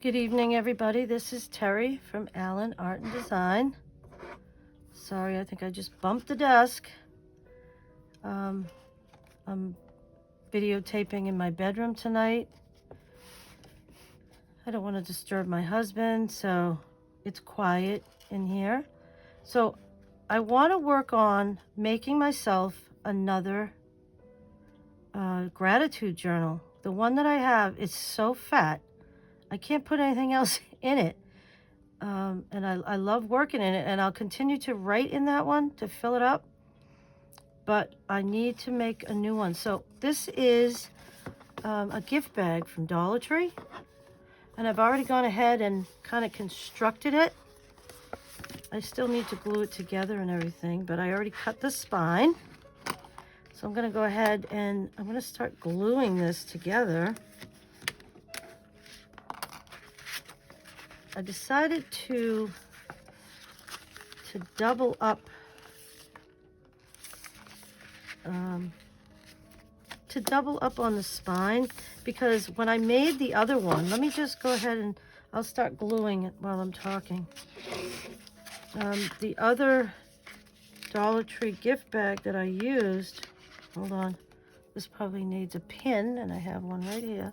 Good evening, everybody. This is Terry from Allen Art and Design. Sorry, I think I just bumped the desk. I'm videotaping in my bedroom tonight. I don't want to disturb my husband, so it's quiet in here. So I want to work on making myself another gratitude journal. The one that I have is so fat, I can't put anything else in it. And I love working in it, and I'll continue to write in that one to fill it up, but I need to make a new one. So this is a gift bag from Dollar Tree, and I've already gone ahead and kind of constructed it. I still need to glue it together and everything, but I already cut the spine. So I'm going to go ahead and I'm going to start gluing this together. I decided to double up on the spine, because when I made the other one, let me just go ahead and I'll start gluing it while I'm talking. The other Dollar Tree gift bag that I used, hold on, this probably needs a pin, and I have one right here.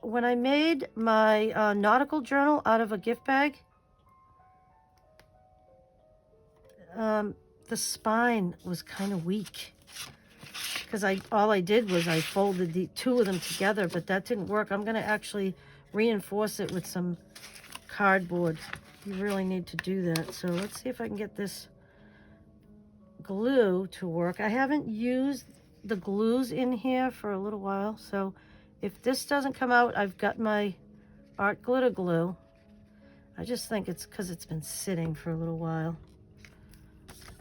When I made my nautical journal out of a gift bag, the spine was kind of weak, because all I did was I folded the two of them together, but that didn't work. I'm going to actually reinforce it with some cardboard. You really need to do that. So let's see if I can get this glue to work. I haven't used the glues in here for a little while, so if this doesn't come out, I've got my art glitter glue. I just think it's because it's been sitting for a little while.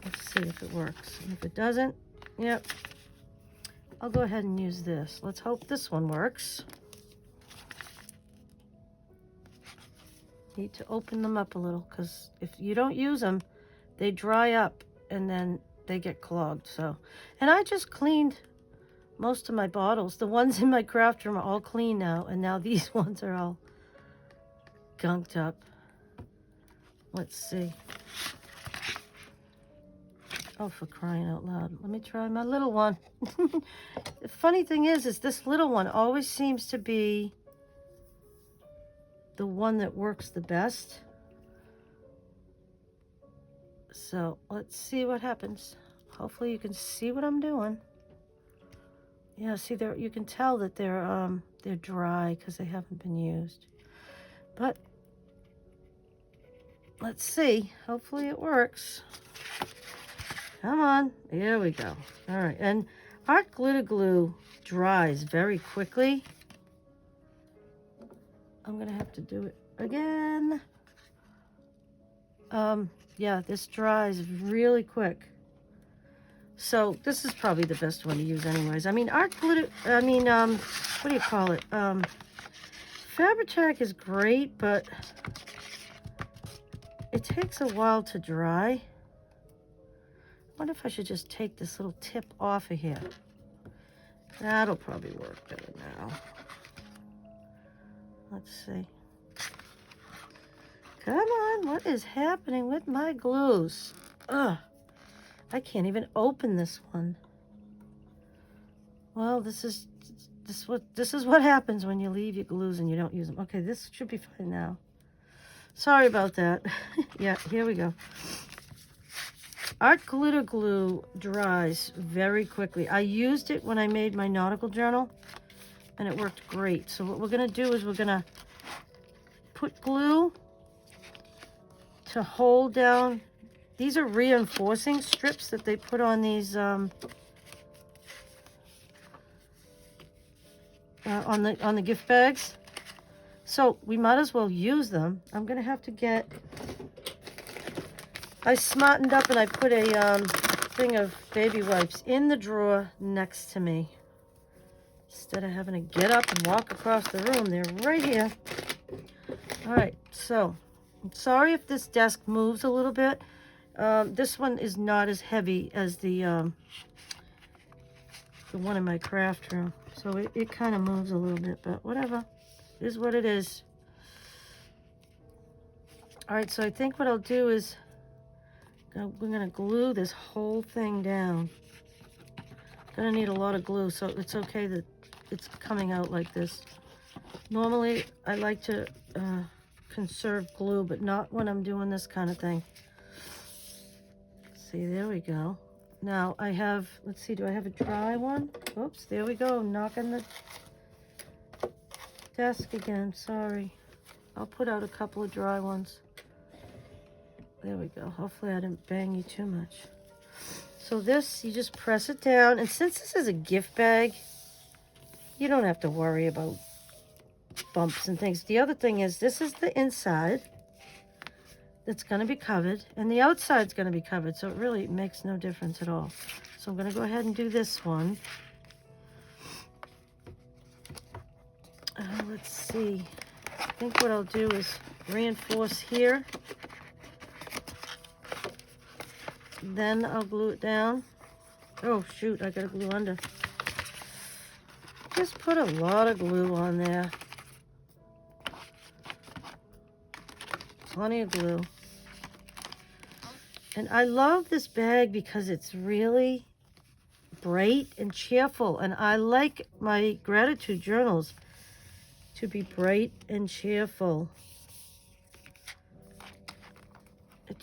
Let's see if it works. And if it doesn't, yep, I'll go ahead and use this. Let's hope this one works. Need to open them up a little, because if you don't use them, they dry up and then they get clogged. So, and I just cleaned most of my bottles. The ones in my craft room are all clean now, and now these ones are all gunked up. Let's see. Oh, for crying out loud. Let me try my little one. The funny thing is this little one always seems to be the one that works the best. So let's see what happens. Hopefully you can see what I'm doing. Yeah, see there, you can tell that they're dry because they haven't been used. But let's see. Hopefully it works. Come on. There we go. All right. And art glitter glue dries very quickly. I'm going to have to do it again. Yeah, this dries really quick. So this is probably the best one to use anyways. I mean, art glitter, what do you call it? Fabri-Tac is great, but it takes a while to dry. I wonder if I should just take this little tip off of here. That'll probably work better now. Let's see. Come on, what is happening with my glues? Ugh, I can't even open this one. Well, this is what happens when you leave your glues and you don't use them. Okay, this should be fine now. Sorry about that. Yeah, here we go. Art glitter glue dries very quickly. I used it when I made my nautical journal, and it worked great. So what we're going to do is we're going to put glue to hold down. These are reinforcing strips that they put on these on the gift bags. So we might as well use them. I'm going to have to get... I smartened up and I put a thing of baby wipes in the drawer next to me. Instead of having to get up and walk across the room, they're right here. All right, so I'm sorry if this desk moves a little bit. This one is not as heavy as the the one in my craft room. So it kind of moves a little bit, but whatever. It is what it is. All right, so I think what I'll do is we're gonna glue this whole thing down. Gonna need a lot of glue, so it's okay that it's coming out like this. Normally, I like to conserve glue, but not when I'm doing this kind of thing. See, there we go. Now I have, let's see, do I have a dry one? Oops, there we go, knocking the desk again, sorry. I'll put out a couple of dry ones. There we go. Hopefully I didn't bang you too much. So this, you just press it down, and since this is a gift bag, you don't have to worry about bumps and things. The other thing is, this is the inside that's going to be covered, and the outside's going to be covered, so it really makes no difference at all. So I'm going to go ahead and do this one. Let's see. I think what I'll do is reinforce here. Then I'll glue it down. Oh shoot, I gotta glue under. Just put a lot of glue on there. Plenty of glue. And I love this bag because it's really bright and cheerful. And I like my gratitude journals to be bright and cheerful.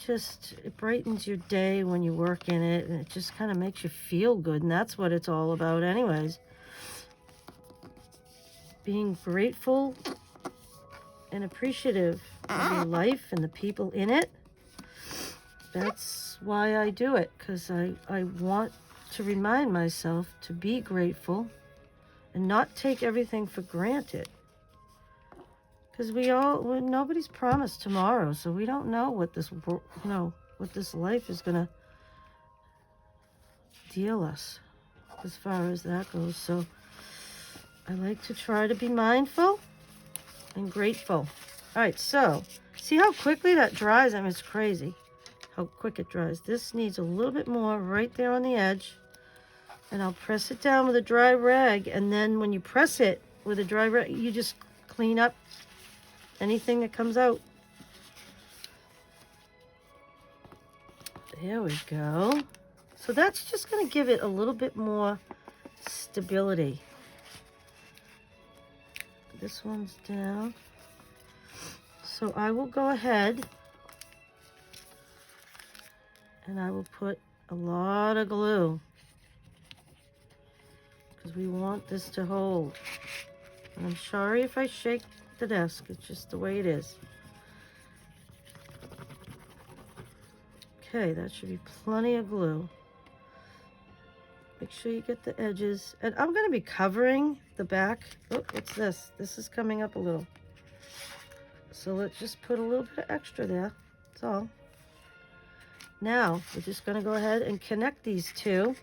It brightens your day when you work in it, and it just kind of makes you feel good, and that's what it's all about anyways. Being grateful and appreciative of your life and the people in it. That's why I do it, because I want to remind myself to be grateful and not take everything for granted. Because nobody's promised tomorrow, so we don't know what this, what this life is gonna deal us as far as that goes. So I like to try to be mindful and grateful. All right, so see how quickly that dries? I mean, it's crazy how quick it dries. This needs a little bit more right there on the edge, and I'll press it down with a dry rag, and then when you press it with a dry rag, you just clean up anything that comes out. There we go. So that's just going to give it a little bit more stability. This one's down. So I will go ahead and I will put a lot of glue because we want this to hold. And I'm sorry if I shake the desk, it's just the way it is. Okay, that should be plenty of glue. Make sure you get the edges. And I'm going to be covering the back. Oh, what's this? This is coming up a little. So let's just put a little bit of extra there. That's all. Now, we're just going to go ahead and connect these two.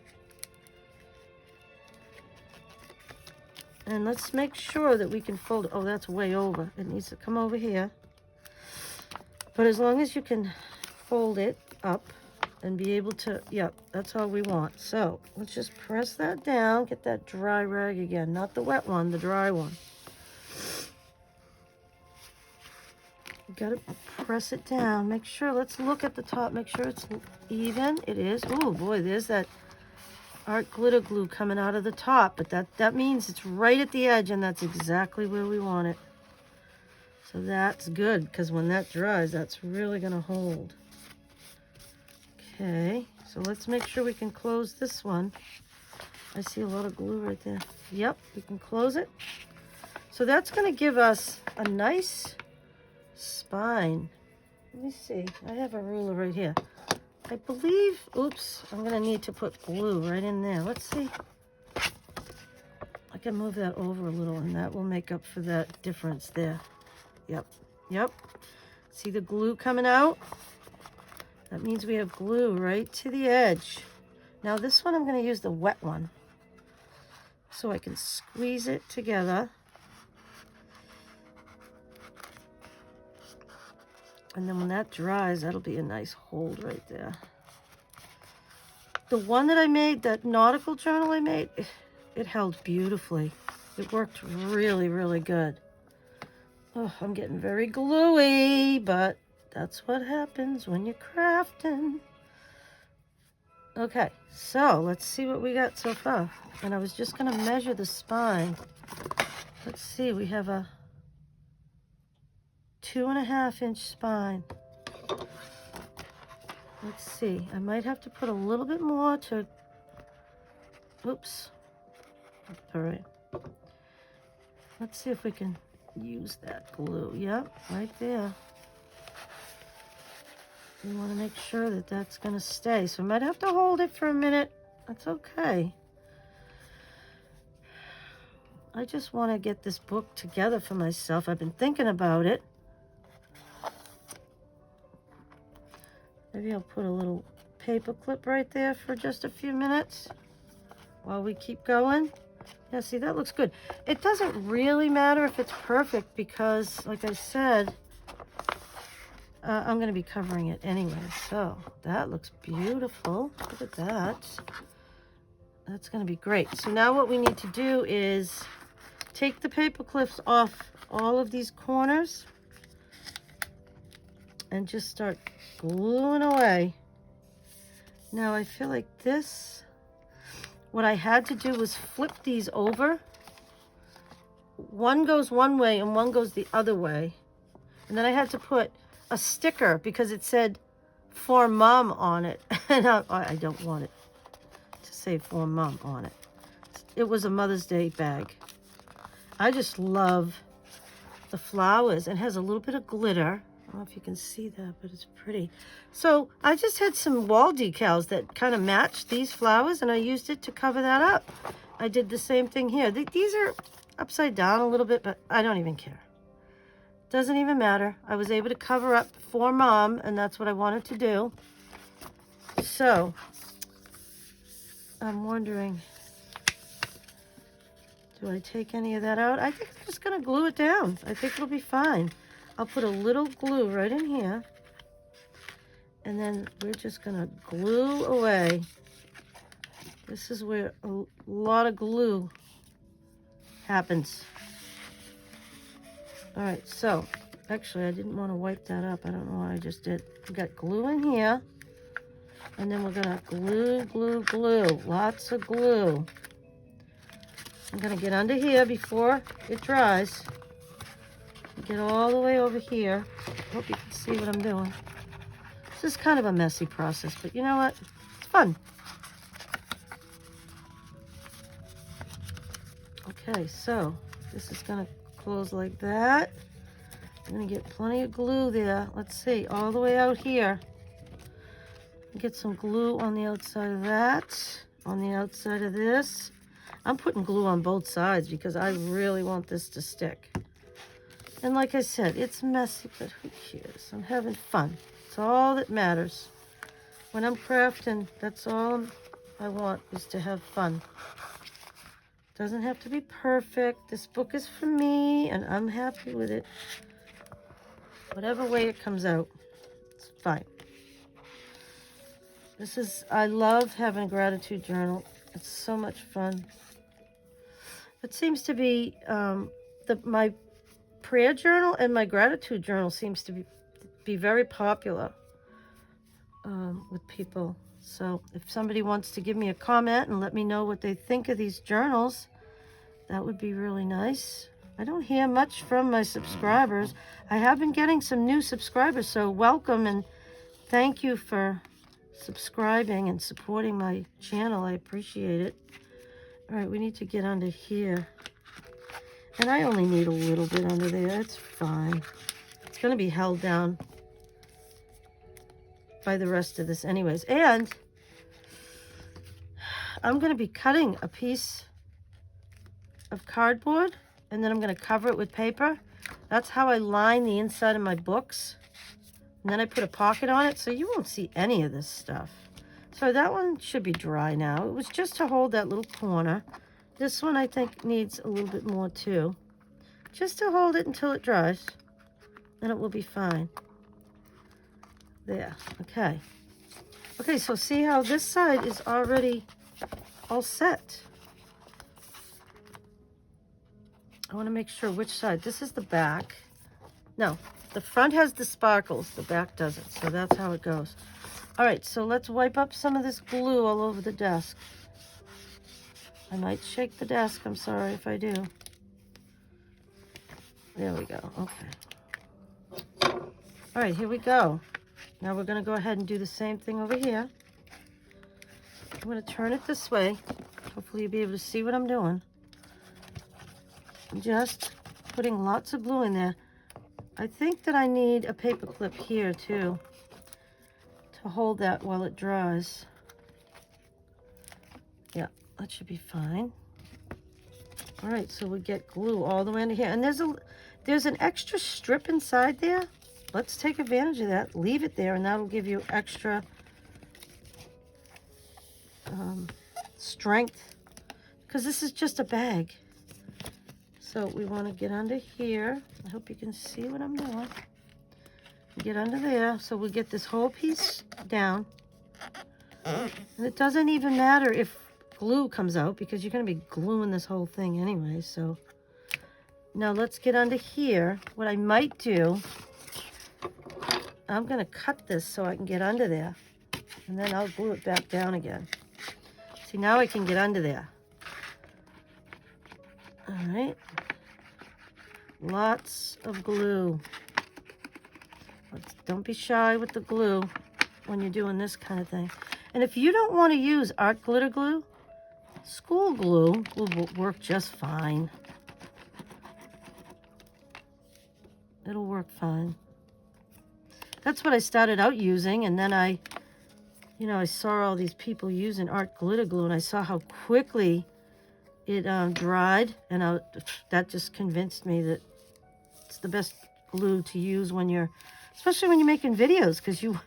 And let's make sure that we can fold it. Oh, that's way over. It needs to come over here. But as long as you can fold it up and be able to, yep, that's all we want. So let's just press that down. Get that dry rag again. Not the wet one, the dry one. You gotta press it down. Make sure, let's look at the top. Make sure it's even. It is. Oh boy, there's that art glitter glue coming out of the top, but that means it's right at the edge, and that's exactly where we want it. So that's good, because when that dries, that's really going to hold. Okay, so let's make sure we can close this one. I see a lot of glue right there. Yep, we can close it. So that's going to give us a nice spine. Let me see. I have a ruler right here. I believe, oops, I'm going to need to put glue right in there. Let's see. I can move that over a little, and that will make up for that difference there. Yep, yep. See the glue coming out? That means we have glue right to the edge. Now this one I'm going to use the wet one so I can squeeze it together. And then when that dries, that'll be a nice hold right there. The one that I made, that nautical journal I made, it held beautifully. It worked really, really good. Oh, I'm getting very gluey, but that's what happens when you're crafting. Okay, so let's see what we got so far. And I was just gonna measure the spine. Let's see, we have a 2.5-inch spine. Let's see, I might have to put a little bit more to, oops. All right. Let's see if we can use that glue. Yep, right there. We want to make sure that that's going to stay. So I might have to hold it for a minute. That's okay. I just want to get this book together for myself. I've been thinking about it. Maybe I'll put a little paper clip right there for just a few minutes while we keep going. Yeah, see, that looks good. It doesn't really matter if it's perfect because, like I said, I'm going to be covering it anyway. So that looks beautiful. Look at that. That's going to be great. So now what we need to do is take the paper clips off all of these corners and just start gluing away. Now I feel like this, what I had to do was flip these over. One goes one way and one goes the other way. And then I had to put a sticker because it said for mom on it. And I don't want it to say for mom on it. It was a Mother's Day bag. I just love the flowers. It has a little bit of glitter. I don't know if you can see that, but it's pretty. So I just had some wall decals that kind of matched these flowers, and I used it to cover that up. I did the same thing here. These are upside down a little bit, but I don't even care. Doesn't even matter. I was able to cover up for mom, and that's what I wanted to do. So I'm wondering, do I take any of that out? I think I'm just going to glue it down. I think it'll be fine. I'll put a little glue right in here. And then we're just going to glue away. This is where a lot of glue happens. All right, so actually I didn't want to wipe that up. I don't know what I just did. We got glue in here. And then we're going to glue, glue, glue. Lots of glue. I'm going to get under here before it dries. Get all the way over here. Hope you can see what I'm doing. This is kind of a messy process, but you know what? It's fun. Okay, so this is going to close like that. I'm going to get plenty of glue there. Let's see, all the way out here. Get some glue on the outside of that, on the outside of this. I'm putting glue on both sides because I really want this to stick. And like I said, it's messy, but who cares? I'm having fun. It's all that matters. When I'm crafting, that's all I want is to have fun. Doesn't have to be perfect. This book is for me, and I'm happy with it. Whatever way it comes out, it's fine. I love having a gratitude journal. It's so much fun. It seems to be, my prayer journal and my gratitude journal seems to be very popular with people. So if somebody wants to give me a comment and let me know what they think of these journals, that would be really nice. I don't hear much from my subscribers. I have been getting some new subscribers, so welcome and thank you for subscribing and supporting my channel. I appreciate it. All right, we need to get under here. And I only need a little bit under there. It's fine. It's going to be held down by the rest of this anyways. And I'm going to be cutting a piece of cardboard, and then I'm going to cover it with paper. That's how I line the inside of my books. And then I put a pocket on it, so you won't see any of this stuff. So that one should be dry now. It was just to hold that little corner. This one I think needs a little bit more too. Just to hold it until it dries. And it will be fine. There, okay. Okay, so see how this side is already all set. I want to make sure which side. This is the back. No, the front has the sparkles, the back doesn't. So that's how it goes. All right, so let's wipe up some of this glue all over the desk. I might shake the desk. I'm sorry if I do. There we go. Okay. All right, here we go. Now we're going to go ahead and do the same thing over here. I'm going to turn it this way. Hopefully you'll be able to see what I'm doing. I'm just putting lots of glue in there. I think that I need a paper clip here too to hold that while it dries. Yeah, that should be fine. All right, so we get glue all the way into here. And there's an extra strip inside there. Let's take advantage of that. Leave it there, and that'll give you extra strength, because this is just a bag. So we want to get under here. I hope you can see what I'm doing. Get under there so we get this whole piece down. And it doesn't even matter if glue comes out, because you're going to be gluing this whole thing anyway. So now let's get under here. What I might do, I'm going to cut this so I can get under there, and then I'll glue it back down again. See, now I can get under there. All right. Lots of glue. Don't be shy with the glue when you're doing this kind of thing. And if you don't want to use art glitter glue, school glue will work just fine. It'll work fine. That's what I started out using, and then I saw all these people using art glitter glue, and I saw how quickly it dried, and that just convinced me that it's the best glue to use especially when you're making videos, because you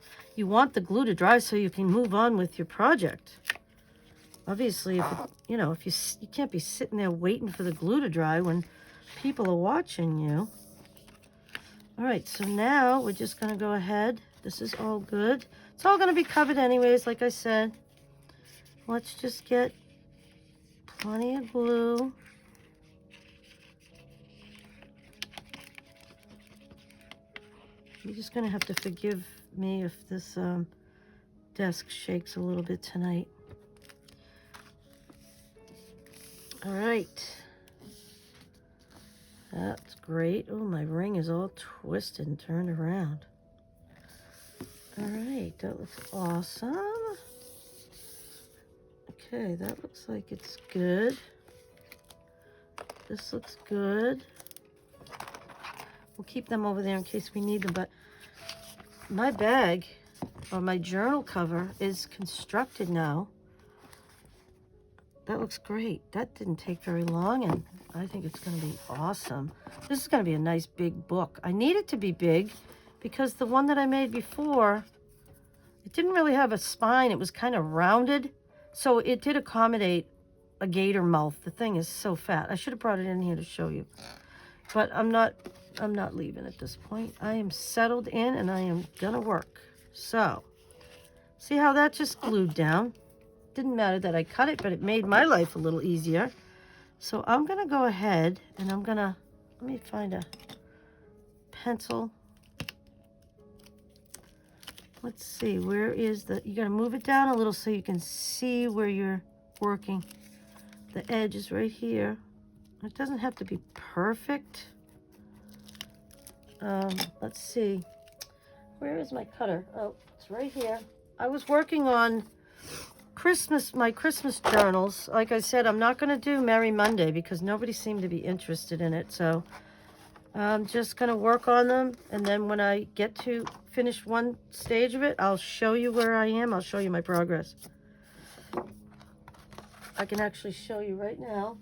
want the glue to dry so you can move on with your project. Obviously, if you can't be sitting there waiting for the glue to dry when people are watching you. All right, so now we're just going to go ahead. This is all good. It's all going to be covered anyways, like I said. Let's just get plenty of glue. You're just going to have to forgive me if this desk shakes a little bit tonight. All right. That's great. Oh, my ring is all twisted and turned around. All right, that looks awesome. Okay, that looks like it's good. This looks good. We'll keep them over there in case we need them, but my bag, or my journal cover, is constructed now. That looks great. That didn't take very long, and I think it's going to be awesome. This is going to be a nice big book. I need it to be big because the one that I made before, it didn't really have a spine. It was kind of rounded, so it did accommodate a gator mouth. The thing is so fat. I should have brought it in here to show you, but I'm not leaving at this point. I am settled in, and I am going to work. So, see how that just glued down? Didn't matter that I cut it, but it made my life a little easier. So I'm going to go ahead and let me find a pencil. Let's see, where is you got to move it down a little so you can see where you're working. The edge is right here. It doesn't have to be perfect. Let's see. Where is my cutter? Oh, it's right here. I was working on my Christmas journals. Like I said, I'm not going to do Merry Monday because nobody seemed to be interested in it. So I'm just going to work on them. And then when I get to finish one stage of it, I'll show you where I am. I'll show you my progress. I can actually show you right now.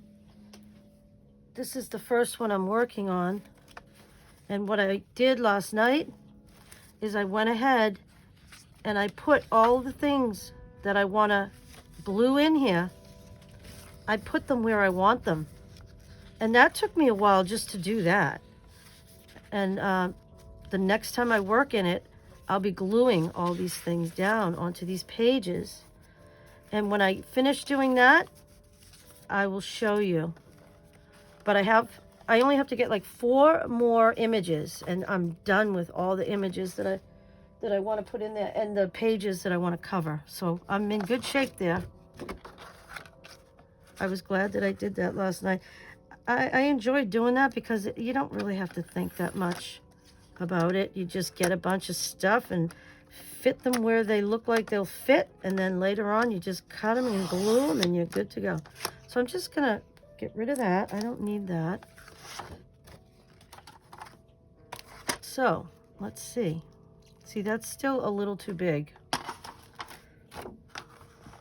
This is the first one I'm working on. And what I did last night is I went ahead and I put all the things that I want to glue in here. I put them where I want them. And that took me a while just to do that. And the next time I work in it, I'll be gluing all these things down onto these pages. And when I finish doing that, I will show you. But I have I only have to get like 4 more images, and I'm done with all the images that I want to put in there and the pages that I want to cover. So I'm in good shape there. I was glad that I did that last night. I enjoyed doing that because you don't really have to think that much about it. You just get a bunch of stuff and fit them where they look like they'll fit, and then later on you just cut them and glue them and you're good to go. So I'm just gonna get rid of that. I don't need that. So let's see. See, that's still a little too big.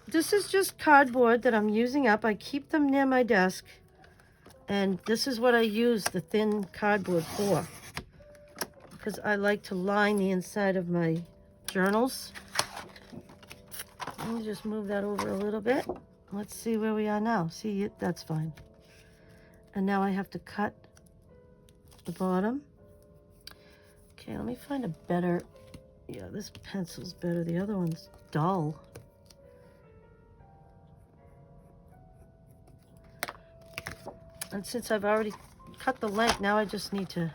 This is just cardboard that I'm using up. I keep them near my desk, and this is what I use the thin cardboard for, because I like to line the inside of my journals. Let me just move that over a little bit. Let's see where we are now. See, that's fine. And now I have to cut the bottom. Okay, let me find a better, yeah, this pencil's better. The other one's dull. And since I've already cut the length, now I just need to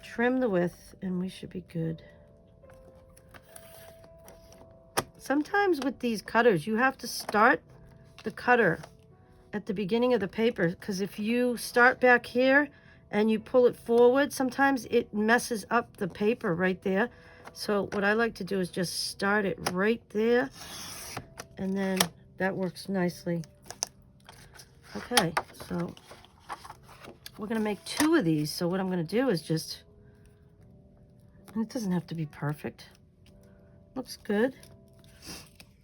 trim the width and we should be good. Sometimes with these cutters, you have to start the cutter at the beginning of the paper, because if you start back here and you pull it forward, sometimes it messes up the paper right there. So what I like to do is just start it right there, and then that works nicely. Okay, so we're gonna make 2 of these. So what I'm gonna do is just, and it doesn't have to be perfect. Looks good.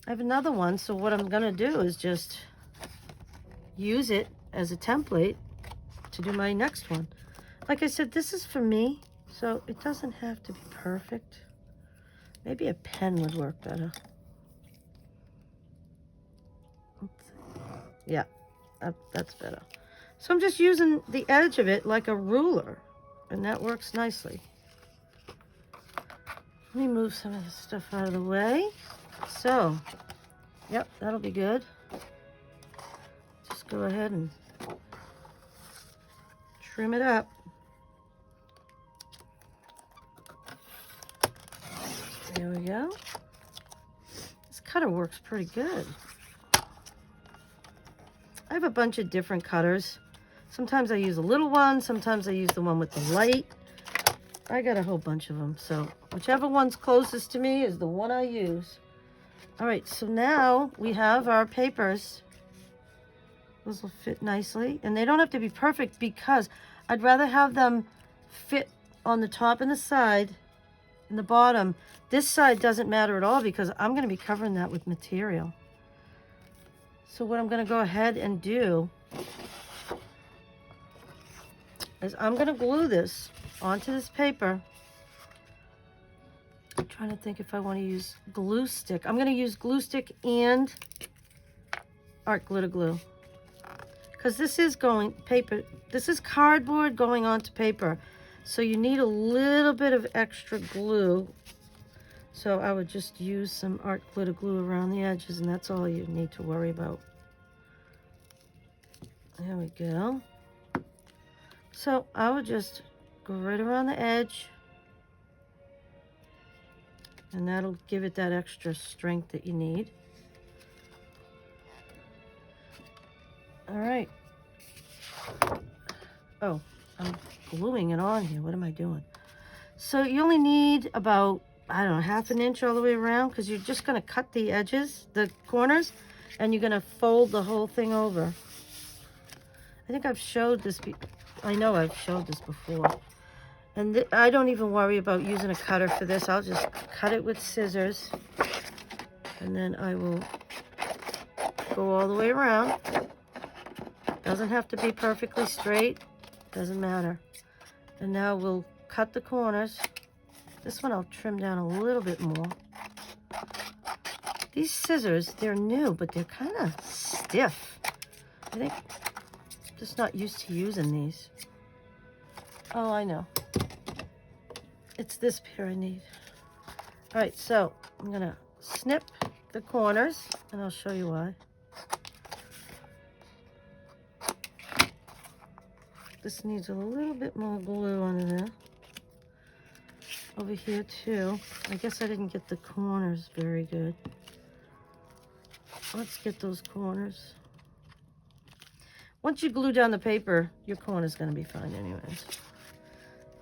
I have another one, so what I'm gonna do is just use it as a template to do my next one. Like I said, this is for me, so it doesn't have to be perfect. Maybe a pen would work better. Yeah, that's better. So I'm just using the edge of it like a ruler, and that works nicely. Let me move some of this stuff out of the way. So, yep, that'll be good. Just go ahead and trim it up. There we go. This cutter works pretty good. I have a bunch of different cutters. Sometimes I use a little one, sometimes I use the one with the light. I got a whole bunch of them, so whichever one's closest to me is the one I use. All right, so now we have our papers. Those will fit nicely, and they don't have to be perfect because I'd rather have them fit on the top and the side and the bottom. This side doesn't matter at all because I'm going to be covering that with material. So what I'm going to go ahead and do is I'm going to glue this onto this paper. I'm trying to think if I want to use glue stick. I'm going to use glue stick and art glitter glue, because this is going paper. This is cardboard going onto paper, so you need a little bit of extra glue. So I would just use some art glitter glue around the edges, and that's all you need to worry about. There we go. So I would just go right around the edge, and that'll give it that extra strength that you need. All right. Oh, I'm gluing it on here. What am I doing? So you only need about, I don't know, 1/2 inch all the way around, because you're just going to cut the edges, the corners, and you're going to fold the whole thing over. I think I've showed this. I know I've showed this before. And I don't even worry about using a cutter for this. I'll just cut it with scissors, and then I will go all the way around. Doesn't have to be perfectly straight. Doesn't matter. And now we'll cut the corners. This one I'll trim down a little bit more. These scissors, they're new, but they're kind of stiff. I think I'm just not used to using these. Oh, I know. It's this pair I need. All right, so I'm gonna snip the corners, and I'll show you why. The this needs a little bit more glue on there. Over here too. I guess I didn't get the corners very good. Let's get those corners. Once you glue down the paper, your corner's gonna be fine anyways.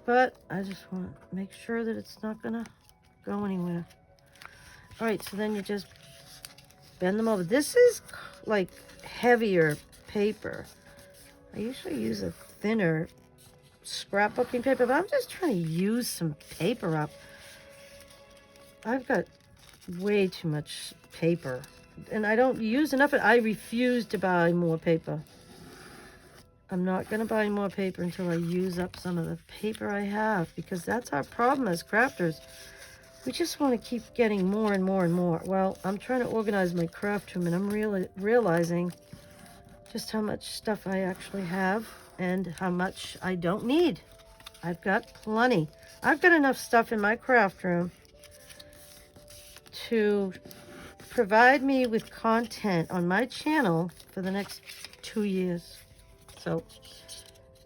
But I just want to make sure that it's not gonna go anywhere. All right, so then you just bend them over. This is like heavier paper. I usually use a thinner scrapbooking paper, but I'm just trying to use some paper up. I've got way too much paper and I don't use enough. I refuse to buy more paper. I'm not going to buy more paper until I use up some of the paper I have, because that's our problem as crafters. We just want to keep getting more and more and more. Well, I'm trying to organize my craft room, and I'm realizing just how much stuff I actually have and how much I don't need. I've got plenty. I've got enough stuff in my craft room to provide me with content on my channel for the next 2 years. So,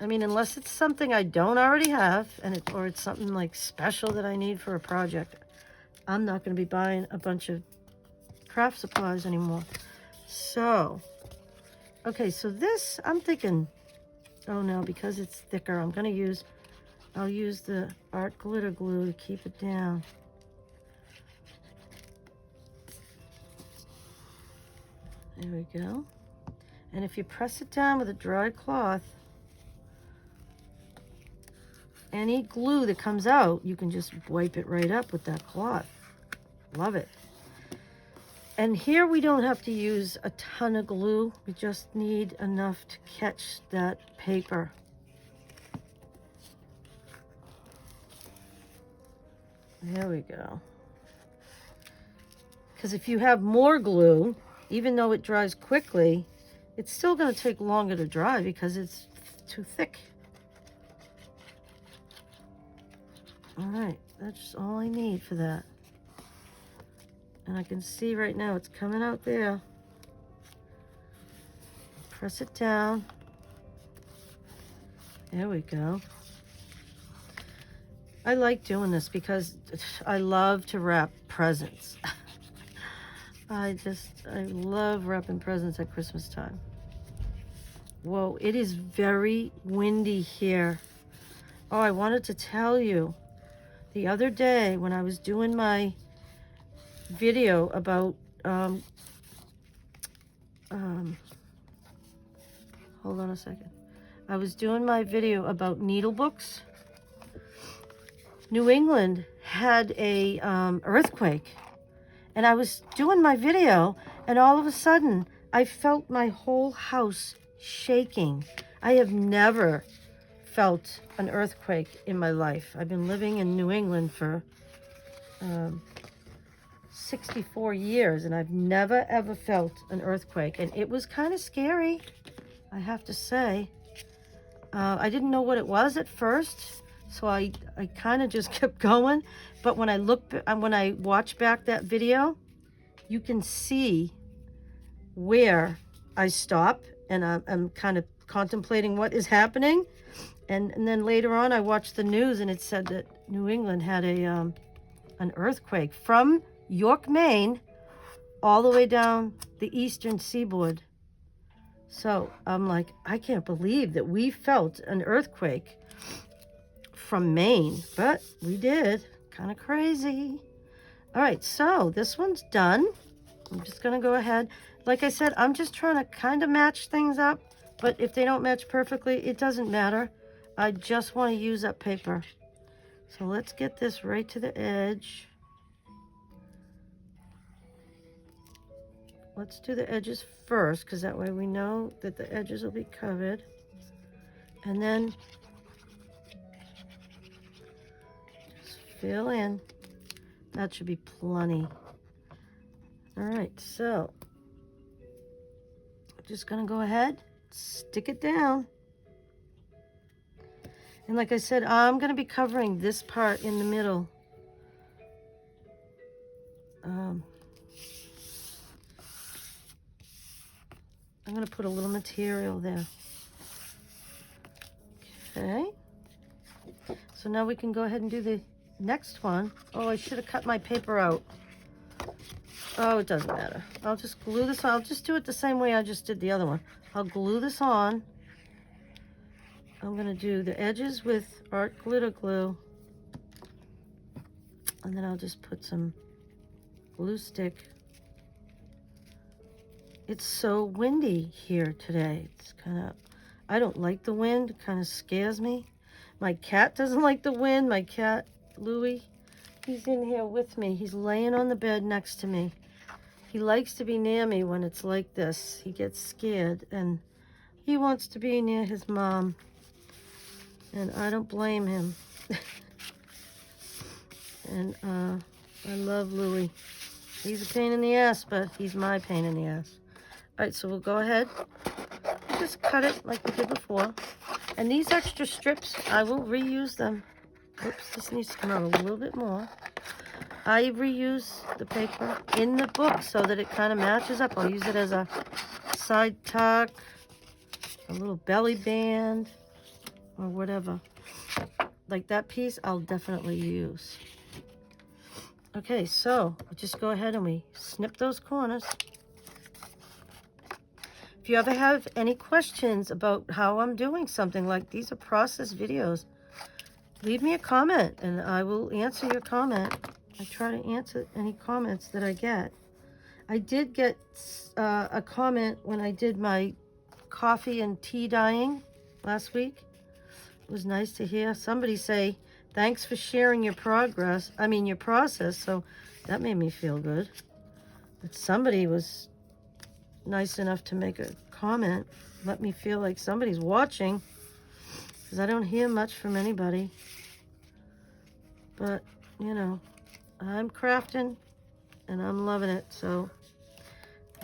I mean, unless it's something I don't already have, or it's something like special that I need for a project, I'm not going to be buying a bunch of craft supplies anymore. So, okay, so this, I'm thinking, oh no, because it's thicker, I'll use the art glitter glue to keep it down. There we go. And if you press it down with a dry cloth, any glue that comes out, you can just wipe it right up with that cloth. Love it. And here we don't have to use a ton of glue. We just need enough to catch that paper. There we go. Because if you have more glue, even though it dries quickly, it's still going to take longer to dry because it's too thick. All right, that's all I need for that. And I can see right now it's coming out there. Press it down. There we go. I like doing this because I love to wrap presents. I love wrapping presents at Christmas time. Whoa, it is very windy here. Oh, I wanted to tell you, the other day when I was doing my video about, hold on a second. I was doing my video about needle books. New England had a earthquake. And I was doing my video, and all of a sudden, I felt my whole house shaking. I have never felt an earthquake in my life. I've been living in New England for 64 years, and I've never, ever felt an earthquake. And it was kind of scary, I have to say. I didn't know what it was at first, so I kind of just kept going. But when I watch back that video, you can see where I stop, and I'm kind of contemplating what is happening. And then later on, I watched the news, and it said that New England had an earthquake from York, Maine, all the way down the eastern seaboard. So I'm like, I can't believe that we felt an earthquake from Maine, but we did. Kind of crazy. All right, so this one's done. I'm just gonna go ahead. Like I said, I'm just trying to kind of match things up, but if they don't match perfectly, it doesn't matter. I just want to use up paper. So let's get this right to the edge. Let's do the edges first, because that way we know that the edges will be covered. And then just fill in. That should be plenty. All right, so I'm just gonna go ahead, stick it down. And like I said, I'm gonna be covering this part in the middle. I'm gonna put a little material there. Okay. So now we can go ahead and do the next one. Oh, I should have cut my paper out. Oh, it doesn't matter. I'll just glue this on. I'll just do it the same way I just did the other one. I'll glue this on. I'm going to do the edges with art glitter glue. And then I'll just put some glue stick. It's so windy here today. It's kind of, I don't like the wind. It kind of scares me. My cat doesn't like the wind. My cat, Louie, he's in here with me. He's laying on the bed next to me. He likes to be near me when it's like this. He gets scared and he wants to be near his mom. And I don't blame him. And I love Louie. He's a pain in the ass, but he's my pain in the ass. All right, so we'll go ahead. Just cut it like we did before. And these extra strips, I will reuse them. Oops, this needs to come out a little bit more. I reuse the paper in the book so that it kind of matches up. I'll use it as a side tuck, a little belly band, or whatever. Like that piece, I'll definitely use. Okay, so we just go ahead and we snip those corners. If you ever have any questions about how I'm doing something, like these are process videos, leave me a comment and I will answer your comment. I try to answer any comments that I get. I did get a comment when I did my coffee and tea dyeing last week. It was nice to hear somebody say, thanks for sharing your your process. So that made me feel good. But somebody was nice enough to make a comment, let me feel like somebody's watching, because I don't hear much from anybody. But, you know, I'm crafting and I'm loving it. So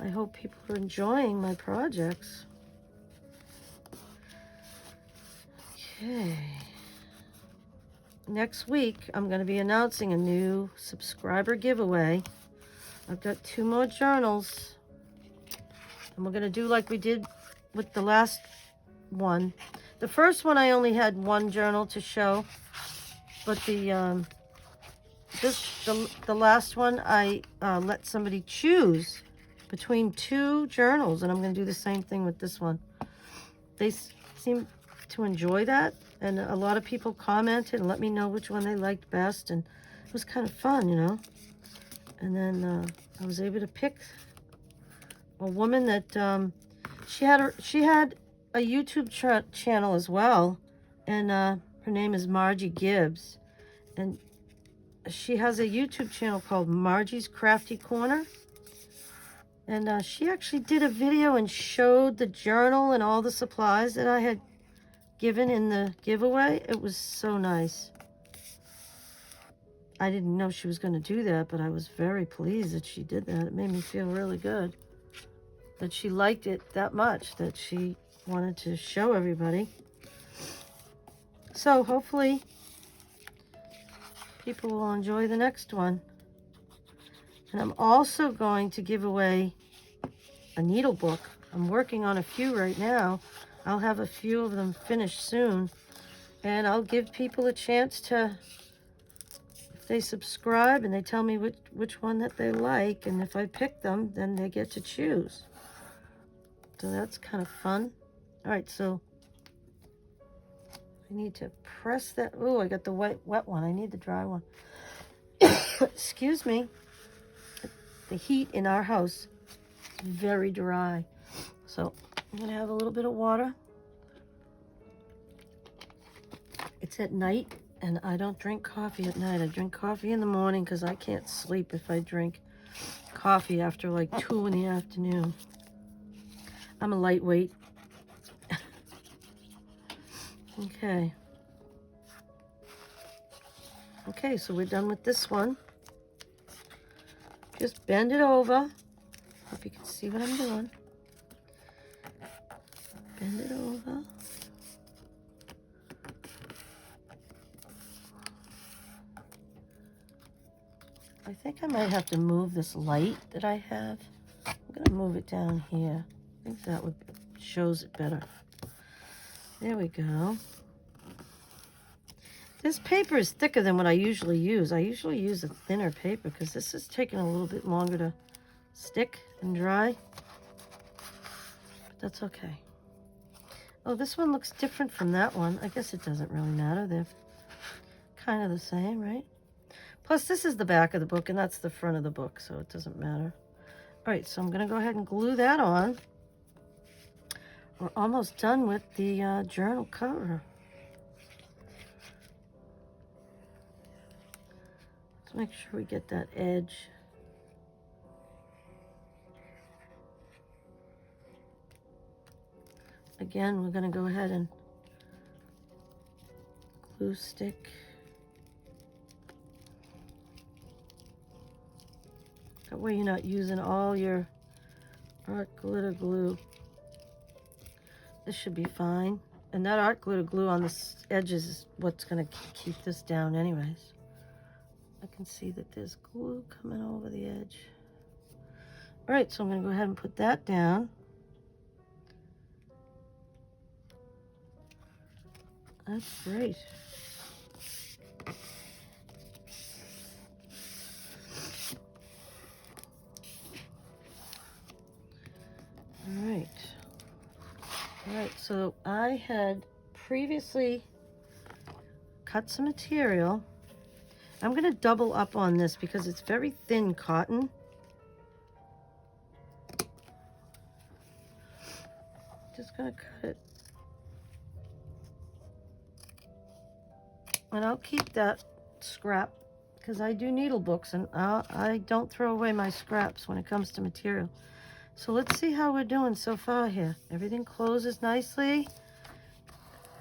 I hope people are enjoying my projects. Okay. Next week, I'm going to be announcing a new subscriber giveaway. I've got 2 more journals. And we're going to do like we did with the last one. The first one, I only had 1 journal to show. But the last one, I let somebody choose between 2 journals. And I'm going to do the same thing with this one. They seem to enjoy that. And a lot of people commented and let me know which one they liked best. And it was kind of fun, you know. And then I was able to pick a woman that she had a YouTube channel as well, and her name is Margie Gibbs, and she has a YouTube channel called Margie's Crafty Corner, and she actually did a video and showed the journal and all the supplies that I had given in the giveaway. It was so nice. I didn't know she was going to do that, but I was very pleased that she did that. It made me feel really good that she liked it that much, that she wanted to show everybody. So hopefully people will enjoy the next one. And I'm also going to give away a needle book. I'm working on a few right now. I'll have a few of them finished soon. And I'll give people a chance to, if they subscribe and they tell me which one that they like, and if I pick them, then they get to choose. So that's kind of fun. All right, so I need to press that. Oh, I got the wet one. I need the dry one. Excuse me. The heat in our house is very dry. So I'm going to have a little bit of water. It's at night, and I don't drink coffee at night. I drink coffee in the morning because I can't sleep if I drink coffee after like 2 in the afternoon. I'm a lightweight. Okay. Okay, so we're done with this one. Just bend it over. Hope you can see what I'm doing. Bend it over. I think I might have to move this light that I have. I'm going to move it down here. I think that shows it better. There we go. This paper is thicker than what I usually use. I usually use a thinner paper because this is taking a little bit longer to stick and dry. But that's okay. Oh, this one looks different from that one. I guess it doesn't really matter. They're kind of the same, right? Plus, this is the back of the book, and that's the front of the book, so it doesn't matter. All right, so I'm going to go ahead and glue that on. We're almost done with the journal cover. Let's make sure we get that edge. Again, we're going to go ahead and glue stick. That way you're not using all your art glitter glue. This should be fine. And that art glitter glue on the edges is what's going to keep this down anyways. I can see that there's glue coming over the edge. All right, so I'm going to go ahead and put that down. That's great. All right, so I had previously cut some material. I'm going to double up on this because it's very thin cotton. Just going to cut it. And I'll keep that scrap because I do needle books and I don't throw away my scraps when it comes to material. So let's see how we're doing so far here. Everything closes nicely.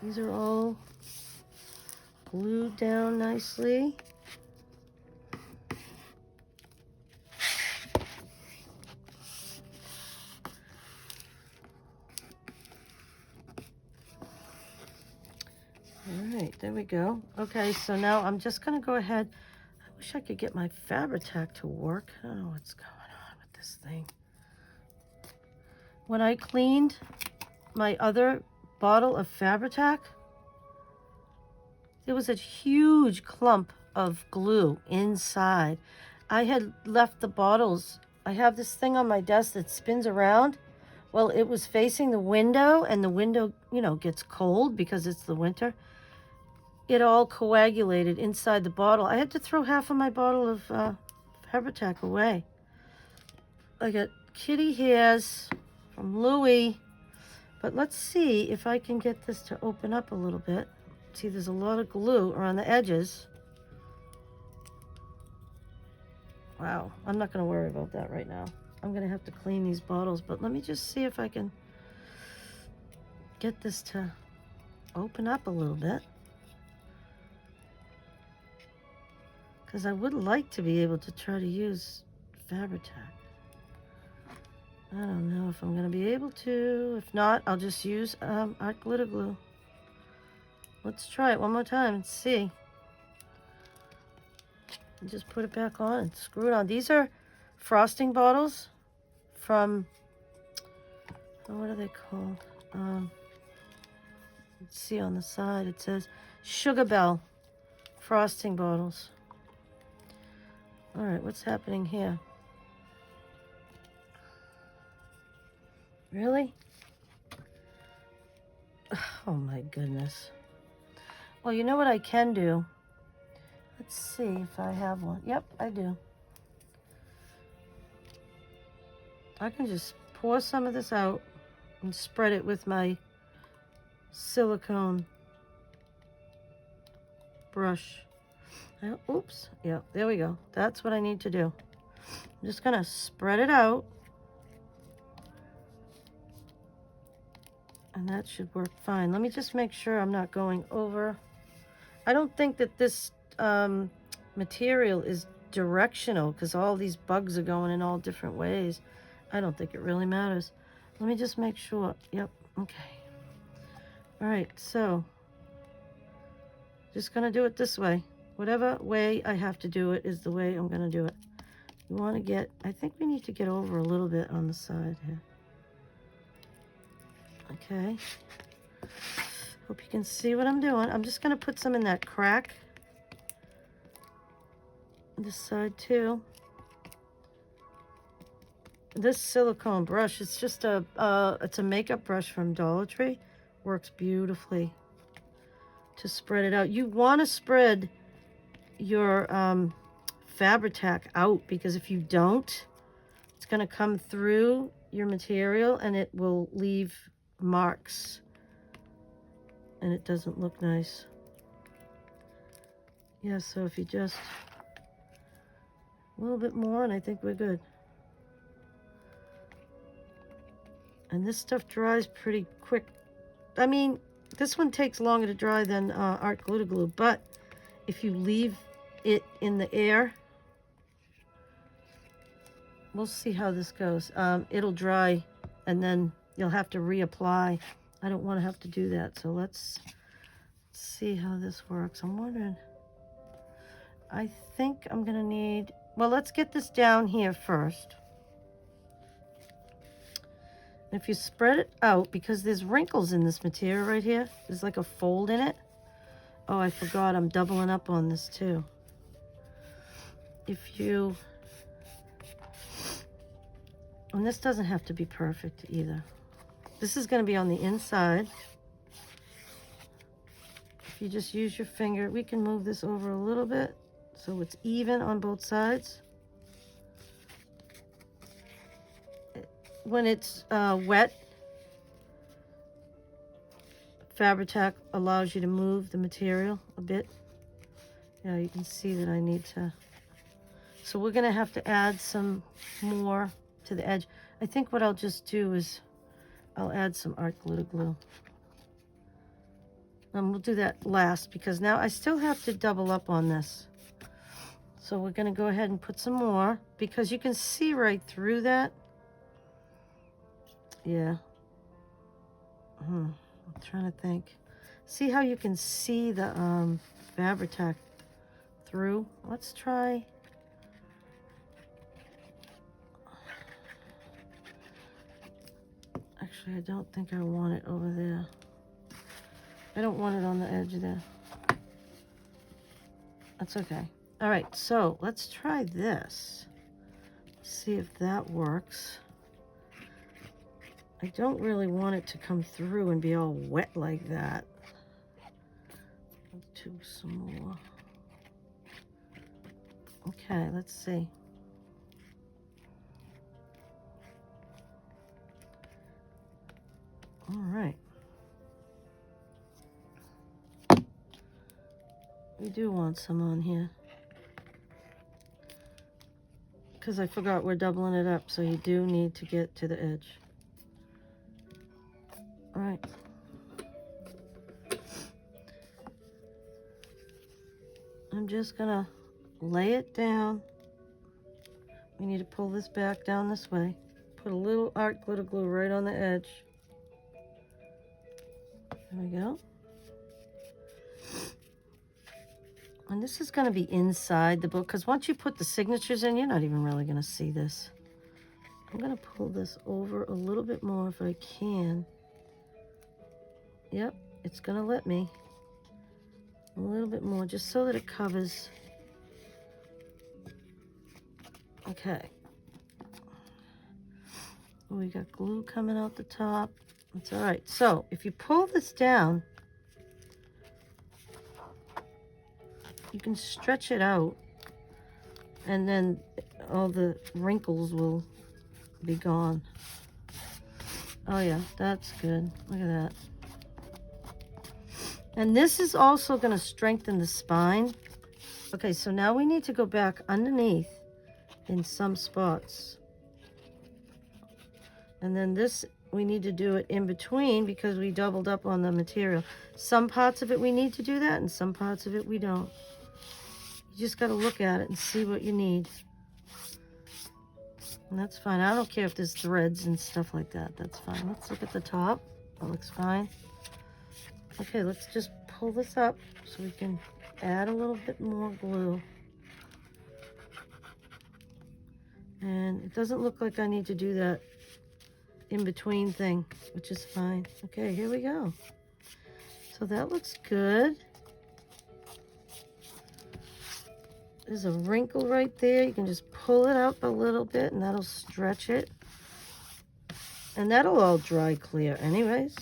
These are all glued down nicely. All right, there we go. Okay, so now I'm just gonna go ahead. I wish I could get my Fabri-Tac to work. I don't know what's going on with this thing. When I cleaned my other bottle of Fabri-Tac, there was a huge clump of glue inside. I had left the bottles. I have this thing on my desk that spins around. Well, it was facing the window, and the window, you know, gets cold because it's the winter. It all coagulated inside the bottle. I had to throw half of my bottle of Fabri-Tac away. I got kitty hairs from Louie. But let's see if I can get this to open up a little bit. See, there's a lot of glue around the edges. Wow, I'm not going to worry about that right now. I'm going to have to clean these bottles, but let me just see if I can get this to open up a little bit. Because I would like to be able to try to use Fabri-Tac. I don't know if I'm going to be able to. If not, I'll just use art glitter glue. Let's try it one more time and see. And just put it back on and screw it on. These are frosting bottles from, what are they called? Let's see on the side. It says Sugar Bell frosting bottles. All right, what's happening here? Really? Oh my goodness. Well, you know what I can do? Let's see if I have one. Yep, I do. I can just pour some of this out and spread it with my silicone brush. Oops. Yeah, there we go. That's what I need to do. I'm just going to spread it out. And that should work fine. Let me just make sure I'm not going over. I don't think that this material is directional because all these bugs are going in all different ways. I don't think it really matters. Let me just make sure. Yep, okay. All right, so just gonna do it this way. Whatever way I have to do it is the way I'm gonna do it. You wanna get, I think we need to get over a little bit on the side here. Okay. Hope you can see what I'm doing. I'm just going to put some in that crack. This side too. This silicone brush, it's just it's a makeup brush from Dollar Tree. Works beautifully to spread it out. You want to spread your Fabri-Tac out, because if you don't, it's going to come through your material and it will leave marks. And it doesn't look nice. Yeah, so if you just a little bit more, and I think we're good. And this stuff dries pretty quick. I mean, this one takes longer to dry than Art Glitter Glue, but if you leave it in the air, we'll see how this goes. It'll dry, and then you'll have to reapply. I don't want to have to do that, so let's see how this works. I'm wondering, I think I'm gonna need, well, let's get this down here first. If you spread it out, because there's wrinkles in this material right here, there's like a fold in it. Oh, I forgot, I'm doubling up on this too. If you, and this doesn't have to be perfect either. This is going to be on the inside. If you just use your finger, we can move this over a little bit so it's even on both sides. When it's wet, Fabri-Tac allows you to move the material a bit. Yeah, you can see that I need to. So we're going to have to add some more to the edge. I think what I'll just do is I'll add some Art Glitter Glue. We'll do that last, because now I still have to double up on this. So we're going to go ahead and put some more, because you can see right through that. Yeah. I'm trying to think. See how you can see the Fabri-Tac through? Let's try. Actually, I don't think I want it over there. I don't want it on the edge there. That's okay. All right, so let's try this. See if that works. I don't really want it to come through and be all wet like that. Let's do some more. Okay, let's see. All right. We do want some on here, because I forgot we're doubling it up, so you do need to get to the edge. All right. I'm just gonna lay it down. We need to pull this back down this way. Put a little Art Glitter Glue right on the edge. There we go. And this is going to be inside the book, because once you put the signatures in, you're not even really going to see this. I'm going to pull this over a little bit more if I can. Yep, it's going to let me. A little bit more, just so that it covers. Okay. We got glue coming out the top. That's all right. So if you pull this down, you can stretch it out, and then all the wrinkles will be gone. Oh yeah, that's good. Look at that. And this is also going to strengthen the spine. Okay, so now we need to go back underneath in some spots. And then this, we need to do it in between, because we doubled up on the material. Some parts of it we need to do that, and some parts of it we don't. You just got to look at it and see what you need. And that's fine. I don't care if there's threads and stuff like that. That's fine. Let's look at the top. That looks fine. Okay, let's just pull this up so we can add a little bit more glue. And it doesn't look like I need to do that in between thing, which is fine. Okay, here we go. So that looks good. There's a wrinkle right there. You can just pull it up a little bit and that'll stretch it. And that'll all dry clear anyways.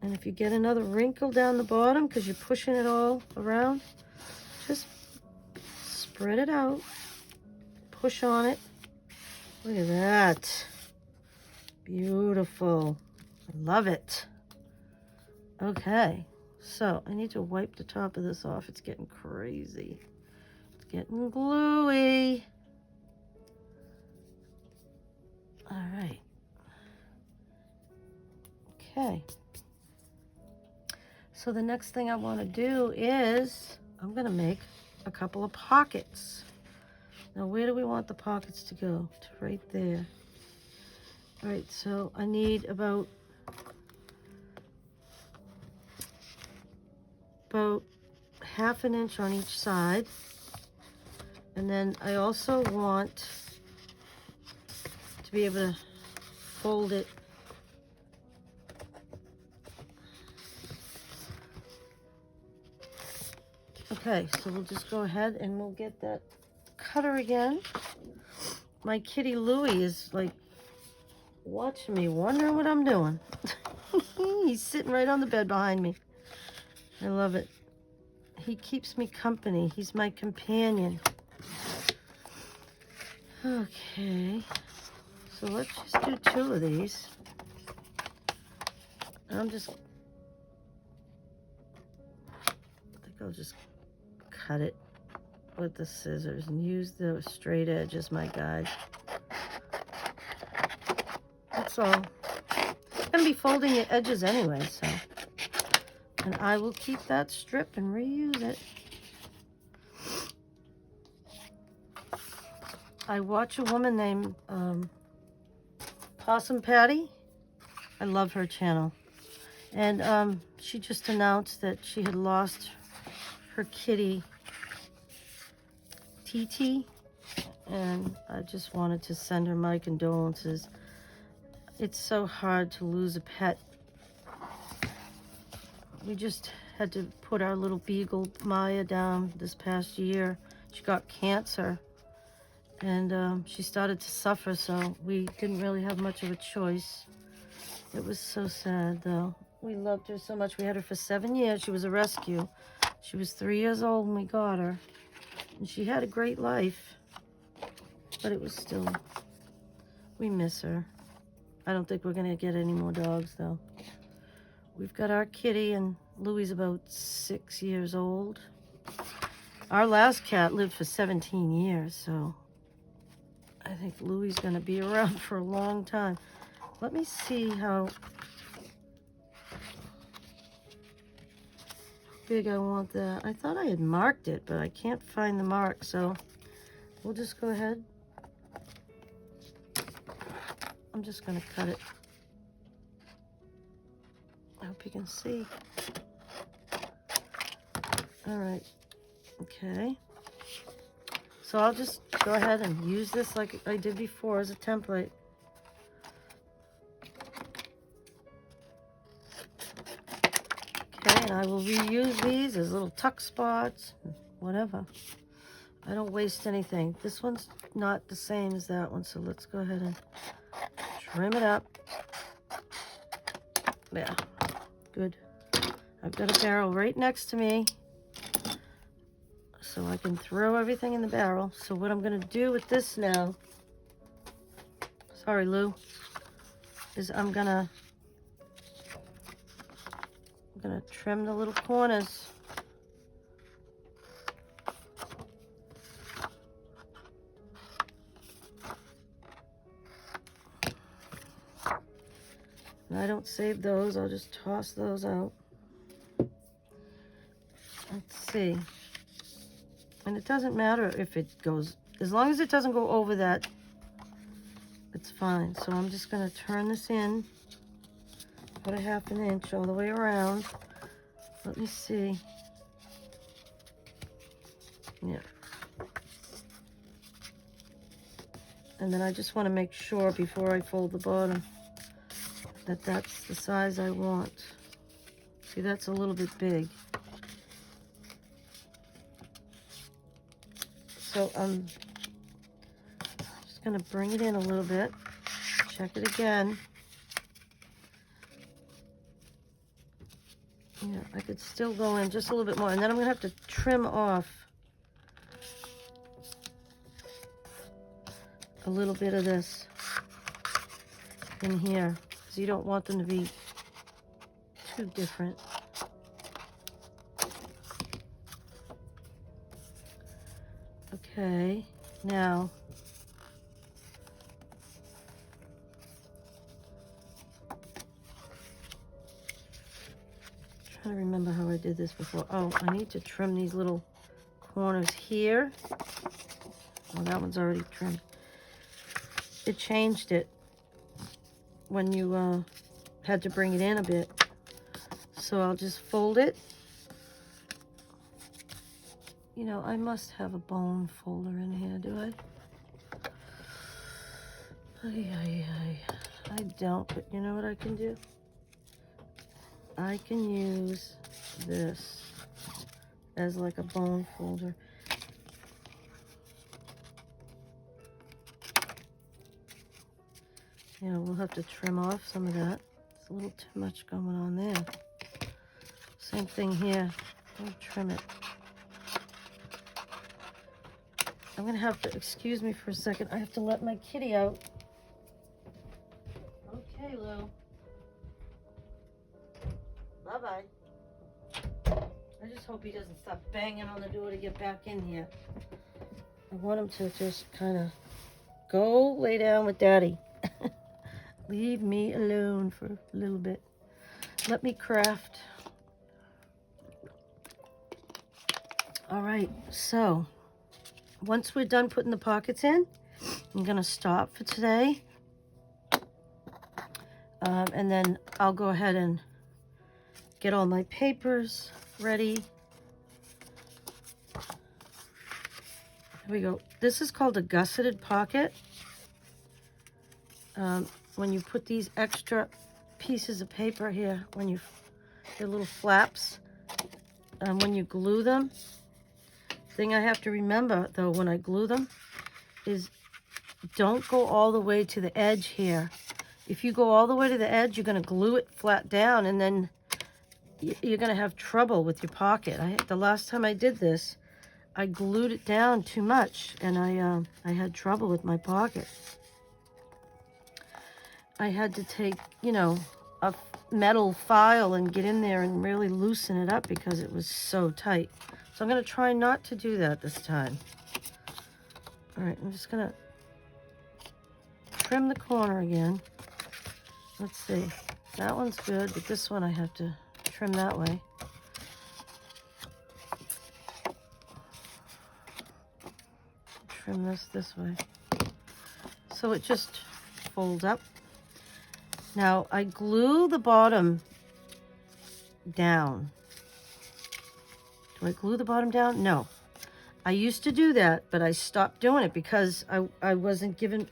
And if you get another wrinkle down the bottom because you're pushing it all around, just spread it out. Push on it. Look at that. Beautiful. I love it. Okay. So I need to wipe the top of this off. It's getting crazy. It's getting gluey. All right. Okay. So the next thing I want to do is I'm going to make a couple of pockets. Now where do we want the pockets to go? To right there. All right, so I need about half an inch on each side. And then I also want to be able to fold it okay, so we'll just go ahead and we'll get that cutter again. My kitty Louie is like watching me, wondering what I'm doing. He's sitting right on the bed behind me. I love it. He keeps me company. He's my companion. Okay, so let's just do 2 of these. I think I'll just cut it with the scissors and use the straight edge as my guide. That's all. I'm gonna be folding the edges anyway, so. And I will keep that strip and reuse it. I watch a woman named Possum Patty. I love her channel. And she just announced that she had lost her kitty, TT. And I just wanted to send her my condolences. It's so hard to lose a pet. We just had to put our little beagle Maya down this past year. She got cancer and she started to suffer, so we didn't really have much of a choice. It was so sad though. We loved her so much. We had her for 7 years. She was a rescue. She was 3 years old when we got her. And she had a great life, but it was still, we miss her. I don't think we're gonna get any more dogs though. We've got our kitty, and Louie's about 6 years old. Our last cat lived for 17 years, so I think Louie's gonna be around for a long time. Let me see how big I want that. I thought I had marked it, but I can't find the mark, so we'll just go ahead. I'm just gonna cut it. I hope you can see. All right, okay. So I'll just go ahead and use this like I did before as a template. Okay, and I will reuse these as little tuck spots, whatever. I don't waste anything. This one's not the same as that one, so let's go ahead and trim it up. Yeah, good. I've got a barrel right next to me, so I can throw everything in the barrel. So what I'm gonna do with this now, sorry Lou, is I'm gonna trim the little corners. And I don't save those, I'll just toss those out. Let's see. And it doesn't matter if it goes, as long as it doesn't go over that, it's fine. So I'm just gonna turn this in, put a 1/2 inch all the way around. Let me see. Yeah. And then I just wanna make sure before I fold the bottom that that's the size I want. See, that's a little bit big. So I'm just going to bring it in a little bit. Check it again. Yeah, I could still go in just a little bit more. And then I'm going to have to trim off a little bit of this in here, because you don't want them to be too different. Okay, now trying to remember how I did this before. Oh, I need to trim these little corners here. Well, that one's already trimmed. It changed it when you had to bring it in a bit. So I'll just fold it. You know, I must have a bone folder in here, do I? I don't, but you know what I can do? I can use this as like a bone folder. You know, we'll have to trim off some of that. It's a little too much going on there. Same thing here. I'll trim it. I'm gonna have to, excuse me for a second, I have to let my kitty out. Okay, Lou. Bye-bye. I just hope he doesn't stop banging on the door to get back in here. I want him to just kind of go lay down with Daddy. Leave me alone for a little bit. Let me craft. All right, so once we're done putting the pockets in, I'm gonna stop for today. And then I'll go ahead and get all my papers ready. Here we go. This is called a gusseted pocket. When you put these extra pieces of paper here, they're little flaps, when you glue them, thing I have to remember though when I glue them is don't go all the way to the edge here. If you go all the way to the edge, you're going to glue it flat down, and then you're going to have trouble with your pocket. The last time I did this, I glued it down too much, and I had trouble with my pocket. I had to take, you know, a metal file and get in there and really loosen it up because it was so tight. So I'm going to try not to do that this time. All right, I'm just going to trim the corner again. Let's see. That one's good, but this one I have to trim that way. Trim this way. So it just folds up. Now I glue the bottom down. Do I glue the bottom down? No. I used to do that, but I stopped doing it because I wasn't giving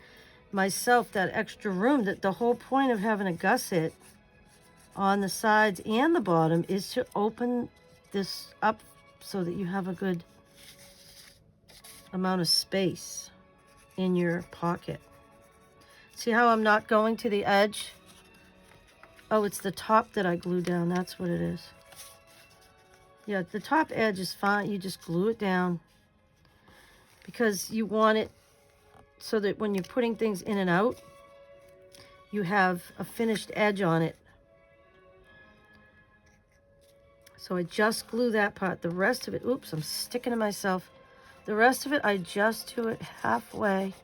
myself that extra room. That the whole point of having a gusset on the sides and the bottom is to open this up so that you have a good amount of space in your pocket. See how I'm not going to the edge? Oh, it's the top that I glue down. That's what it is. Yeah, the top edge is fine. You just glue it down because you want it so that when you're putting things in and out, you have a finished edge on it. So I just glue that part. The rest of it, oops, I'm sticking to myself. The rest of it, I just do it halfway.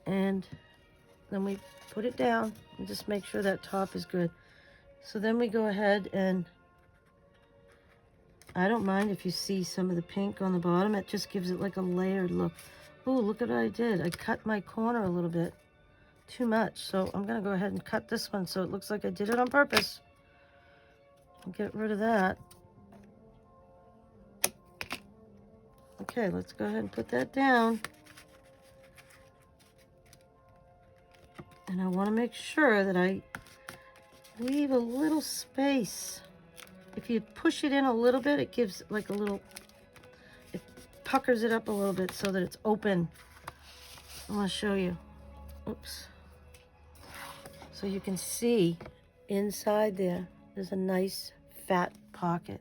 And then we put it down and just make sure that top is good. So then we go ahead and I don't mind if you see some of the pink on the bottom. It just gives it like a layered look. Oh, look at what I did. I cut my corner a little bit too much. So I'm going to go ahead and cut this one so it looks like I did it on purpose. I'll get rid of that. Okay, let's go ahead and put that down. And I want to make sure that I leave a little space. If you push it in a little bit, it gives like a little, it puckers it up a little bit so that it's open. I'm gonna show you. Oops. So you can see inside there, there's a nice fat pocket.